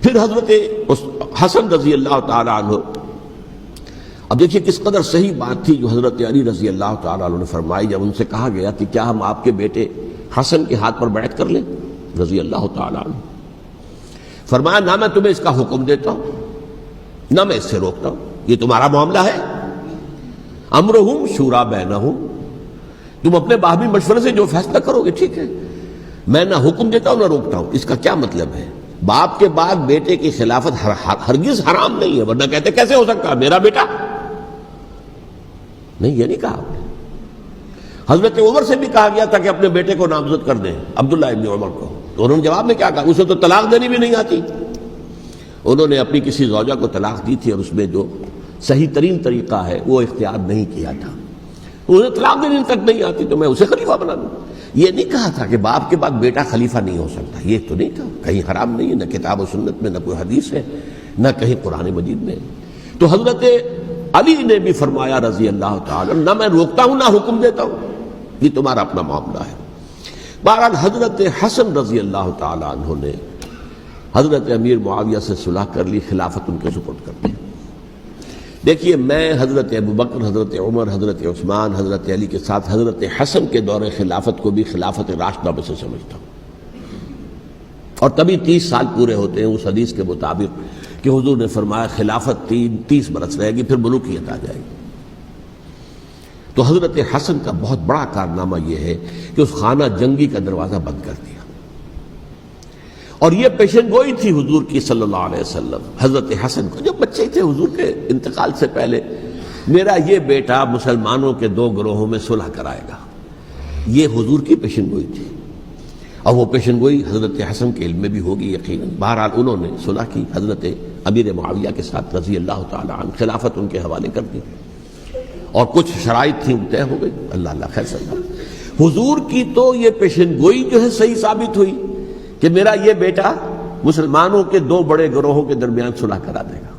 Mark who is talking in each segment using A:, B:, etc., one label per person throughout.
A: پھر حضرت حسن رضی اللہ تعالیٰ عنہ، اب دیکھیے کس قدر صحیح بات تھی جو حضرت علی رضی اللہ تعالیٰ عنہ نے فرمائی جب ان سے کہا گیا کہ کیا ہم آپ کے بیٹے حسن کے ہاتھ پر بیعت کر لیں رضی اللہ تعالیٰ عنہ. فرمایا نہ میں تمہیں اس کا حکم دیتا ہوں نہ میں اس سے روکتا ہوں، یہ تمہارا معاملہ ہے. امرہم شورا بینہم، تم اپنے باہمی مشورے سے جو فیصلہ کرو گے ٹھیک ہے، میں نہ حکم دیتا ہوں نہ روکتا ہوں. اس کا کیا مطلب ہے؟ باپ کے بعد بیٹے کی خلافت ہرگز حرام نہیں ہے، ورنہ کہتے کیسے ہو سکتا ہے میرا بیٹا؟ نہیں، یہ نہیں کہا آپ نے. حضرت عمر سے بھی کہا گیا تھا کہ اپنے بیٹے کو نامزد کر دیں، عبداللہ ابن عمر کو، تو انہوں نے جواب میں کیا کہا؟ اسے تو طلاق دینی بھی نہیں آتی. انہوں نے اپنی کسی زوجہ کو طلاق دی تھی اور اس میں جو صحیح ترین طریقہ ہے وہ اختیار نہیں کیا تھا. انہیں طلاق دینے تک نہیں آتی تو میں اسے خلیفہ بنا دوں. یہ نہیں کہا تھا کہ باپ کے بعد بیٹا خلیفہ نہیں ہو سکتا، یہ تو نہیں تھا. کہیں حرام نہیں ہے، نہ کتاب و سنت میں، نہ کوئی حدیث ہے، نہ کہیں قرآن مجید میں. تو حضرت علی نے بھی فرمایا رضی اللہ تعالی نہ میں روکتا ہوں نہ حکم دیتا ہوں، یہ تمہارا اپنا معاملہ ہے. بہرحال حضرت حسن رضی اللہ تعالی عنہ نے حضرت امیر معاویہ سے صلح کر لی، خلافت ان کے سپرد کر دی. دیکھیے میں حضرت ابوبکر، حضرت عمر، حضرت عثمان، حضرت علی کے ساتھ حضرت حسن کے دور خلافت کو بھی خلافت راشدہ میں سے سمجھتا ہوں. اور تبھی 30 سال پورے ہوتے ہیں اس حدیث کے مطابق کہ حضور نے فرمایا خلافت 30 برس رہے گی پھر ملوکیت آ جائے گی. تو حضرت حسن کا بہت بڑا کارنامہ یہ ہے کہ اس خانہ جنگی کا دروازہ بند کر دیا. اور یہ پیشن گوئی تھی حضور کی صلی اللہ علیہ وسلم حضرت حسن کو، جب بچے تھے حضور کے انتقال سے پہلے، میرا یہ بیٹا مسلمانوں کے 2 گروہوں میں صلح کرائے گا. یہ حضور کی پیشن گوئی تھی، اور وہ پیشن گوئی حضرت حسن کے علم میں بھی ہوگی یقیناً. بہرحال انہوں نے صلح کی حضرت امیر معاویہ کے ساتھ رضی اللہ تعالی عنہ، خلافت ان کے حوالے کر دی اور کچھ شرائط تھیں طے ہو گئی. اللہ خیر صلی اللہ. حضور کی تو یہ پیشن گوئی جو ہے صحیح ثابت ہوئی کہ میرا یہ بیٹا مسلمانوں کے 2 بڑے گروہوں کے درمیان صلح کرا دے گا.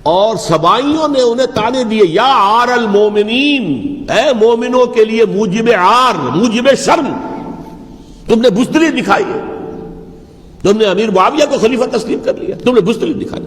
A: اور سبائیوں نے انہیں تانے دیے، یا عار المومنین، اے مومنوں کے لیے موجب عار، موجب شرم تم نے بزدلی دکھائی ہے، تم نے امیر معاویہ کو خلیفہ تسلیم کر لیا، تم نے بزدلی دکھائی.